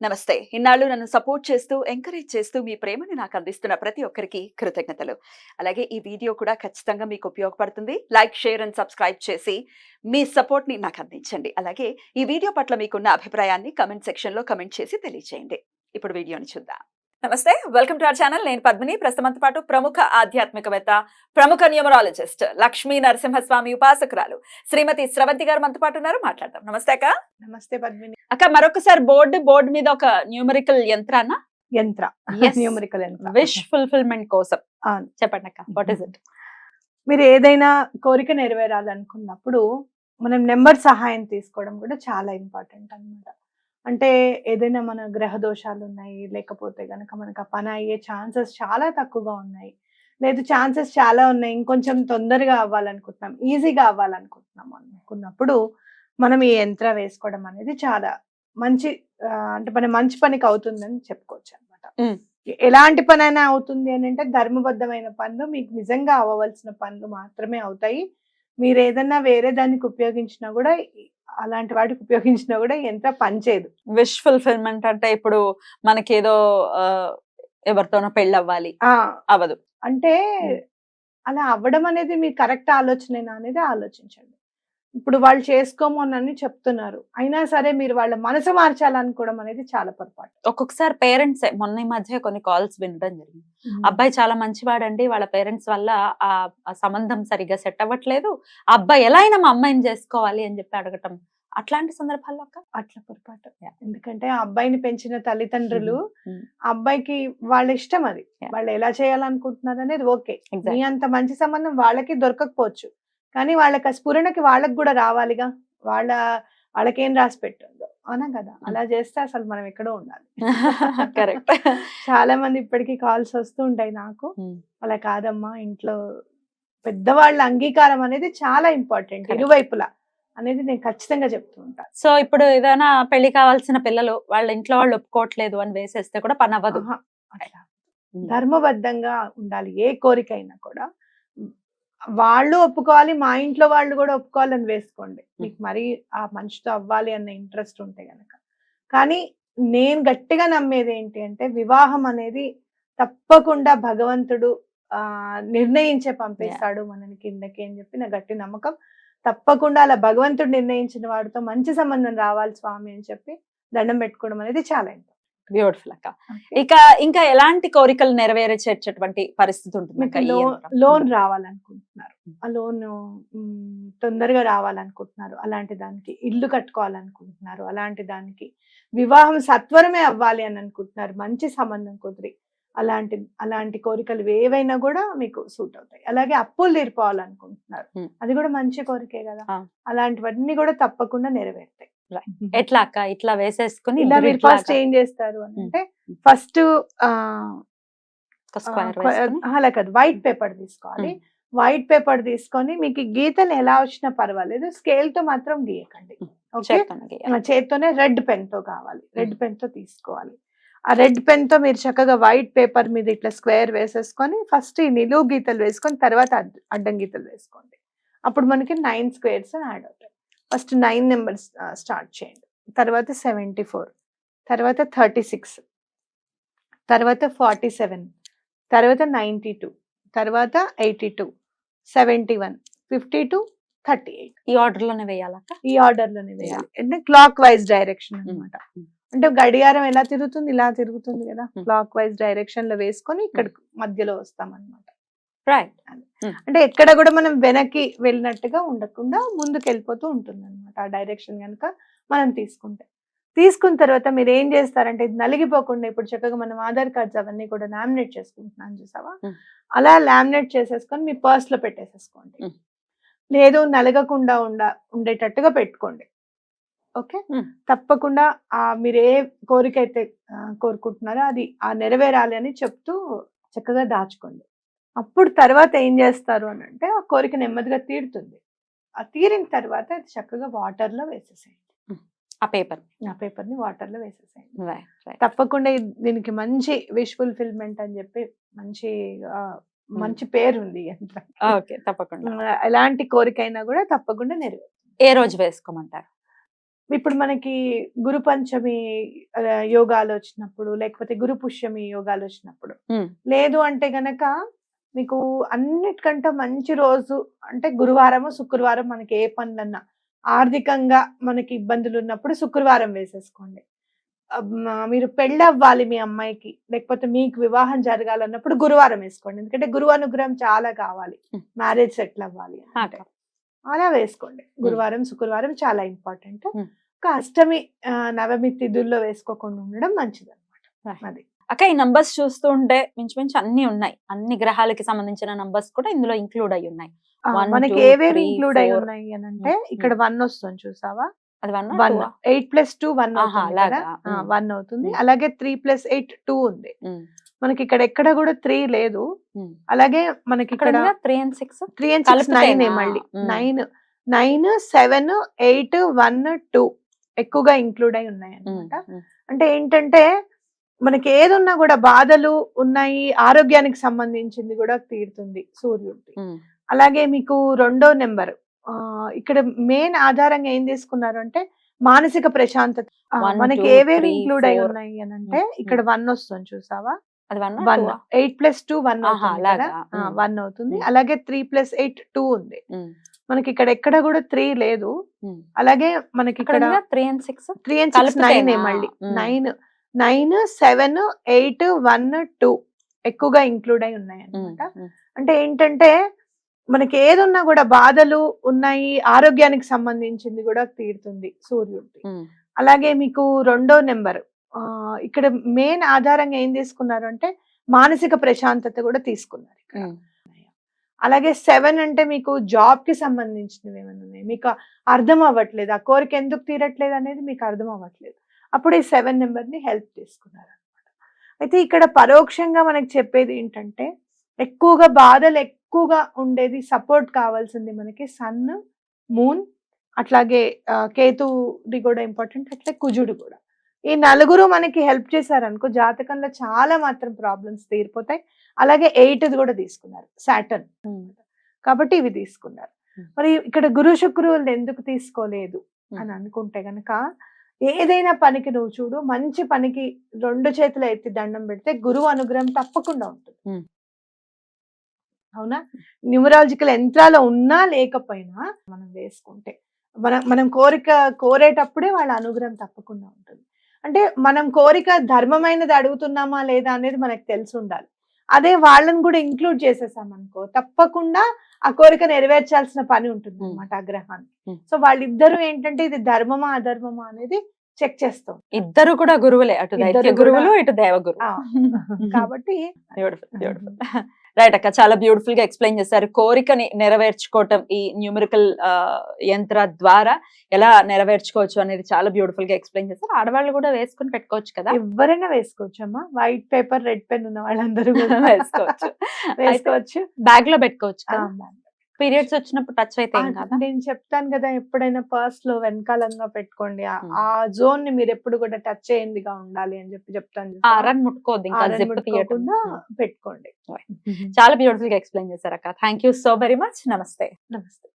నమస్తే. ఇన్నాళ్ళు నన్ను సపోర్ట్ చేస్తూ, ఎంకరేజ్ చేస్తూ మీ ప్రేమని నాకు అందిస్తున్న ప్రతి ఒక్కరికి కృతజ్ఞతలు. అలాగే ఈ వీడియో కూడా ఖచ్చితంగా మీకు ఉపయోగపడుతుంది. లైక్, షేర్ అండ్ సబ్స్క్రైబ్ చేసి మీ సపోర్ట్‌ని నాకు అందించండి. అలాగే ఈ వీడియో పట్ల మీకున్న అభిప్రాయాన్ని కామెంట్ సెక్షన్‌లో కామెంట్ చేసి తెలియజేయండి. ఇప్పుడు వీడియోని చూద్దాం. నమస్తే. Welcome to our channel. నేను పద్మిని. ప్రస్తుతంతో పాటు ప్రముఖ ఆధ్యాత్మికవేత్త, ప్రముఖ న్యూమరాలజిస్ట్, లక్ష్మీ నరసింహస్వామి ఉపాసకురాలు శ్రీమతి స్రవంతి గారు మనతో పాటు ఉన్నారు. మాట్లాడదాం. నమస్తే అక్క. నమస్తే పద్మిని. అక్క, మరొకసారి బోర్డు మీద ఒక న్యూమరికల్ యంత్రాన్న న్యూమరికల్ యంత్ర విష్ ఫుల్ఫిల్మెంట్ కోసం అవును. చెప్పండి అక్క. What is it? మీరు ఏదైనా కోరిక నెరవేరాలనుకున్నప్పుడు మనం నెంబర్ సహాయం తీసుకోవడం కూడా చాలా ఇంపార్టెంట్ అన్నమాట. అంటే ఏదైనా మన గ్రహ దోషాలు ఉన్నాయి, లేకపోతే గనక మనకు ఆ పని అయ్యే ఛాన్సెస్ చాలా తక్కువగా ఉన్నాయి, లేదు ఛాన్సెస్ చాలా ఉన్నాయి, ఇంకొంచెం తొందరగా అవ్వాలనుకుంటున్నాం, ఈజీగా అవ్వాలనుకుంటున్నాం అనుకున్నప్పుడు మనం ఈ యంత్ర వేసుకోవడం అనేది చాలా మంచి అంటే మన మంచి పనికి అవుతుందని చెప్పుకోవచ్చు అనమాట. ఎలాంటి పనైనా అవుతుంది అని అంటే ధర్మబద్ధమైన పనులు, మీకు నిజంగా అవ్వవలసిన పనులు మాత్రమే అవుతాయి. మీరు ఏదన్నా వేరే దానికి ఉపయోగించినా కూడా, అలాంటి వాటికి ఉపయోగించినా కూడా ఎంత పనిచేయదు. విష్ ఫుల్ఫిల్మెంట్ అంటే ఇప్పుడు మనకేదో ఎవరితోనో పెళ్ళి అవ్వాలి, అవ్వదు అంటే అలా అవ్వడం అనేది మీ కరెక్ట్ ఆలోచనేనా అనేది ఆలోచించండి. ఇప్పుడు వాళ్ళు చేసుకోమోనని చెప్తున్నారు, అయినా సరే మీరు వాళ్ళ మనసు మార్చాలనుకోవడం అనేది చాలా పొరపాటు. ఒక్కొక్కసారి పేరెంట్స్, మొన్న ఈ మధ్య కొన్ని కాల్స్ వినడం జరిగింది. అబ్బాయి చాలా మంచివాడండి, వాళ్ళ పేరెంట్స్ వల్ల ఆ సంబంధం సరిగ్గా సెట్ అవ్వట్లేదు, ఆ అబ్బాయి ఎలా అయినా మా అమ్మాయిని చేసుకోవాలి అని చెప్పి అడగటం, అట్లాంటి సందర్భాల్లో అట్లా పొరపాటు. ఎందుకంటే ఆ అబ్బాయిని పెంచిన తల్లిదండ్రులు ఆ అబ్బాయికి వాళ్ళ ఇష్టం, అది వాళ్ళు ఎలా చేయాలనుకుంటున్నారు అనేది ఓకే. మీ అంత మంచి సంబంధం వాళ్ళకి దొరకకపోవచ్చు, కానీ వాళ్ళకి ఆ స్ఫురణకి వాళ్ళకి కూడా రావాలిగా. వాళ్ళకేం రాసి పెట్టిందో అవునా కదా, అలా చేస్తే అసలు మనం ఎక్కడో ఉండాలి. కరెక్ట్. చాలా మంది ఇప్పటికీ కాల్స్ వస్తూ ఉంటాయి నాకు, అలా కాదమ్మా, ఇంట్లో పెద్దవాళ్ళ అంగీకారం అనేది చాలా ఇంపార్టెంట్ ఇరువైపులా అనేది నేను ఖచ్చితంగా చెప్తూ ఉంటాను. సో ఇప్పుడు ఏదైనా పెళ్లి కావాల్సిన పిల్లలు వాళ్ళ ఇంట్లో వాళ్ళు ఒప్పుకోవట్లేదు అని వేసేస్తే కూడా పని అవ్వదు. అట్లా ధర్మబద్ధంగా ఉండాలి ఏ కోరికైనా కూడా. వాళ్ళు ఒప్పుకోవాలి, మా ఇంట్లో వాళ్ళు కూడా ఒప్పుకోవాలని వేసుకోండి, మీకు మరి ఆ మనిషితో అవ్వాలి అన్న ఇంట్రెస్ట్ ఉంటే గనక. కానీ నేను గట్టిగా నమ్మేది ఏంటి అంటే, వివాహం అనేది తప్పకుండా భగవంతుడు నిర్ణయించే పంపిస్తాడు మనని కిందకి అని చెప్పి నా గట్టి నమ్మకం. తప్పకుండా అలా భగవంతుడు నిర్ణయించిన వాడితో మంచి సంబంధం రావాలి స్వామి అని చెప్పి దండం పెట్టుకోవడం అనేది చాలా ఇంపార్టెంట్. బ్యూటిఫుల్ అక్క. ఇంకా ఎలాంటి కోరికలు నెరవేర్చేటటువంటి పరిస్థితి ఉంటుంది? లోన్ రావాలనుకుంటున్నారు, ఆ లోన్ తొందరగా రావాలనుకుంటున్నారు, అలాంటి దానికి ఇల్లు కట్టుకోవాలనుకుంటున్నారు, అలాంటి దానికి వివాహం సత్వరమే అవ్వాలి అని అనుకుంటున్నారు, మంచి సంబంధం కుదిరి, అలాంటి కోరికలు ఏవైనా కూడా మీకు సూట్ అవుతాయి. అలాగే అప్పులు తీరిపోవాలనుకుంటున్నారు, అది కూడా మంచి కోరికే కదా, అలాంటివన్నీ కూడా తప్పకుండా నెరవేరుతాయి. ఎట్లా అక్క? ఇట్లా వేసేసుకుని ఇలా మీరు ఫస్ట్ ఏం చేస్తారు అని అంటే, ఫస్ట్ అలా కాదు, వైట్ పేపర్ తీసుకోవాలి. వైట్ పేపర్ తీసుకొని మీకు గీతలు ఎలా వచ్చినా పర్వాలేదు, స్కేల్ తో మాత్రం గీయకండి. చేత్తోనే రెడ్ పెన్ తో కావాలి, రెడ్ పెన్ తో తీసుకోవాలి. ఆ రెడ్ పెన్ తో మీరు చక్కగా వైట్ పేపర్ మీద ఇట్లా స్క్వేర్ వేసేసుకొని ఫస్ట్ ఈ నిలువు గీతలు వేసుకొని తర్వాత అడ్డం గీతలు వేసుకోండి. అప్పుడు మనకి 9 స్క్వేర్స్ యాడ్ అవుతాయి. ఫస్ట్ 9 నెంబర్స్ స్టార్ట్ చేయండి, తర్వాత 74, తర్వాత 36, తర్వాత 47, తర్వాత 92, తర్వాత 82, 71, 52, 38. ఈ ఆర్డర్ లోనే వేయాలి. అంటే క్లాక్ వైజ్ డైరెక్షన్ అన్నమాట. అంటే గడియారం ఎలా తిరుగుతుంది, ఇలా తిరుగుతుంది కదా, క్లాక్ వైజ్ డైరెక్షన్ లో వేసుకొని ఇక్కడ మధ్యలో వస్తాం అన్నమాట. రైట్. అంటే ఎక్కడ కూడా మనం వెనక్కి వెళ్ళినట్టుగా ఉండకుండా ముందుకు వెళ్ళిపోతూ ఉంటుంది అనమాట ఆ డైరెక్షన్ కనుక మనం తీసుకున్న తర్వాత మీరు ఏం చేస్తారంటే, ఇది నలిగిపోకుండా ఇప్పుడు చక్కగా మనం ఆధార్ కార్డ్స్ అవన్నీ కూడా లామినేట్ చేసుకుంటున్నాం చూసావా, అలా లామినేట్ చేసేసుకొని మీ పర్స్ లో పెట్టేసేసుకోండి. లేదు నలగకుండా ఉండేటట్టుగా పెట్టుకోండి. ఓకే, తప్పకుండా మీరు ఏ కోరిక అయితే కోరుకుంటున్నారో అది నెరవేరాలి అని చెప్తూ చక్కగా దాచుకోండి. అప్పుడు తర్వాత ఏం చేస్తారు అని అంటే, ఆ కోరిక నెమ్మదిగా తీరుతుంది. ఆ తీరిన తర్వాత అది చక్కగా వాటర్ లో వేసేసేయండి. ఆ పేపర్ని వాటర్ లో వేసేసేయండి. తప్పకుండా దీనికి మంచి విష్ ఫుల్ఫిల్మెంట్ అని చెప్పి మంచి పేరు ఉంది. తప్పకుండా ఎలాంటి కోరికైనా కూడా తప్పకుండా నెరవేరుతుంది. ఏ రోజు వేసుకోమంటారు? ఇప్పుడు మనకి గురు పంచమి యోగాలు వచ్చినప్పుడు, లేకపోతే గురు పుష్యమి యోగాలు వచ్చినప్పుడు, ఉమ్, లేదు అంటే గనక మీకు అన్నిటికంటే మంచి రోజు అంటే గురువారము శుక్రవారం. మనకి ఏ పనులన్నా ఆర్థికంగా మనకి ఇబ్బందులు ఉన్నప్పుడు శుక్రవారం వేసేసుకోండి. మీరు పెళ్ళి అవ్వాలి మీ అమ్మాయికి, లేకపోతే మీకు వివాహం జరగాలన్నప్పుడు గురువారం వేసుకోండి. ఎందుకంటే గురువు అనుగ్రహం చాలా కావాలి ఉమ్. మ్యారేజ్ సెటిల్ అవ్వాలి అంటే. అక్క. అలా వేసుకోండి. గురువారం శుక్రవారం చాలా ఇంపార్టెంట్. ఉమ్. ఒక అష్టమి నవమి తిథుల్లో వేసుకోకుండా ఉండడం మంచిది అనమాట. అది అక్క, ఈ నంబర్స్ చూస్తూ ఉంటే మించుమించు అన్ని ఉన్నాయి, అన్ని గ్రహాలకి సంబంధించిన నంబర్స్ కూడా ఇందులో ఇంక్లూడ్ అయి ఉన్నాయి. One, మనకి 2, ఏవేవి 3, ఇంక్లూడ్ అయి 4. ఉన్నాయి అని అంటే ఇక్కడ 1 వస్తుంది చూసావా, అది 1 1 8+2 1 ఆహా, అవుతుంది కదా, అలాగా. 1 అవుతుంది. ఉమ్. అలాగే 3+8 2 ఉంది. మనకి ఇక్కడ ఎక్కడ కూడా 3 లేదు. అలాగే మనకి ఇక్కడ 3 and 6 3 and 6 9 కలిపితేనా? మళ్ళీ ఉమ్. 9 7 8 1 2 ఎక్కువగా ఇంక్లూడ్ అయి ఉన్నాయి అన్నమాట. అంటే ఏంటంటే మనకి ఏదున్నా కూడా బాధలు ఉన్నాయి, ఆరోగ్యానికి సంబంధించింది కూడా తీరుతుంది సూర్యుడిది. అలాగే మీకు రెండో నెంబర్ ఇక్కడ మెయిన్ ఆధారంగా ఏం తీసుకున్నారు అంటే మానసిక ప్రశాంతత. 1, మనకి 2, ఏవేవి 3, ఇంక్లూడ్ అయి 4. ఉన్నాయి అని అంటే ఇక్కడ 1 వస్తుంది చూసావా, అది 1 1 8+2 1 ఆహా, అవుతుంది కదా, అలాగా. 1 అవుతుంది. అలాగే 3+8 2 ఉంది. మనకి ఇక్కడ ఎక్కడ కూడా 3 లేదు. అలాగే మనకి ఇక్కడ 3 and 6 3 and 6 9 కలిపితేనా? మళ్ళీ 9 7 8 1 2 ఎక్కువగా ఇంక్లూడ్ అయి ఉన్నాయి అన్నమాట. అంటే ఏంటంటే మనకి ఏదున్నా కూడా బాధలు ఉన్నాయి, ఆరోగ్యానికి సంబంధించింది కూడా తీరుతుంది సూర్యుడిది. అలాగే మీకు రెండో నెంబర్ ఇక్కడ మెయిన్ ఆధారంగా ఏం తీసుకున్నారు అంటే మానసిక ప్రశాంతత కూడా తీసుకున్నారు ఇక్కడ. అలాగే 7 అంటే మీకు జాబ్ కి సంబంధించినవి ఏమైనా ఉన్నాయి, మీకు అర్థం అవ్వట్లేదు, ఆ కోరిక ఎందుకు తీరట్లేదు అనేది మీకు అర్థం అవ్వట్లేదు, అప్పుడు ఈ 7 నెంబర్ ని హెల్ప్ తీసుకున్నారు అనమాట. అయితే ఇక్కడ పరోక్షంగా మనకి చెప్పేది ఏంటంటే ఎక్కువగా బాధలు ఎక్కువగా ఉండేది, సపోర్ట్ కావాల్సింది మనకి సన్, మూన్, అట్లాగే కేతుది కూడా ఇంపార్టెంట్, అట్లే కుజుడు కూడా. ఈ నలుగురు మనకి హెల్ప్ చేశారనుకో జాతకంలో చాలా మాత్రం ప్రాబ్లమ్స్ తీరిపోతాయి. అలాగే 8 కూడా తీసుకున్నారు సాటర్న్, కాబట్టి ఇవి తీసుకున్నారు. మరి ఇక్కడ గురు శుక్రువులు ఎందుకు తీసుకోలేదు అని అనుకుంటే గనక, ఏదైనా పనికి నువ్వు చూడు, మంచి పనికి 2 చేతులు ఎత్తి దండం పెడితే గురువు అనుగ్రహం తప్పకుండా ఉంటుంది. అవునా, న్యూమరాలజికల్ యంత్రాలు ఉన్నా లేకపోయినా మనం వేసుకుంటే మనం కోరిక కోరేటప్పుడే వాళ్ళ అనుగ్రహం తప్పకుండా ఉంటుంది. అంటే మనం కోరిక ధర్మమైనది అడుగుతున్నామా లేదా అనేది మనకు తెలిసి ఉండాలి. అదే వాళ్ళని కూడా ఇంక్లూడ్ చేసేసాం అనుకో తప్పకుండా ఆ కోరిక నెరవేర్చాల్సిన పని ఉంటుంది అనమాట ఆ గ్రహాన్ని. సో వాళ్ళిద్దరూ ఏంటంటే ఇది ధర్మమా అధర్మమా అనేది చెక్ చేస్తాం. ఇద్దరు కూడా గురువులే, అటు దైత్య గురువులు ఇటు దేవ గురువు. కాబట్టి రైట్ అక్క, చాలా బ్యూటిఫుల్ గా ఎక్స్ప్లెయిన్ చేశారు. కోరికని నెరవేర్చుకోవటం ఈ న్యూమరికల్ యంత్ర ద్వారా ఎలా నెరవేర్చుకోవచ్చు అనేది చాలా బ్యూటిఫుల్ గా ఎక్స్ప్లెయిన్ చేశారు. ఆడవాళ్ళు కూడా వేసుకుని పెట్టుకోవచ్చు కదా? ఎవరైనా వేసుకోవచ్చమ్మా, వైట్ పేపర్ రెడ్ పెన్ ఉన్న వాళ్ళందరూ వేసుకోవచ్చు, బ్యాగ్ లో పెట్టుకోవచ్చు. పీరియడ్స్ వచ్చినప్పుడు టచ్ అయితే ఏం కాదా? నేను చెప్తాను కదా, ఎప్పుడైనా పర్స్ లో వెనకాలంగా పెట్టుకోండి, ఆ జోన్ ని మీరు ఎప్పుడు కూడా టచ్ చేయండిగా ఉండాలి అని చెప్తాను. ఆరన్ ముట్టుకోవద్దు, ఇంకా జిప్ తీయకుండా పెట్టుకోండి. చాలా బ్యూటిఫుల్ గా ఎక్స్ప్లెయిన్ చేశారు అక్క. Thank you so very much. నమస్తే. నమస్తే.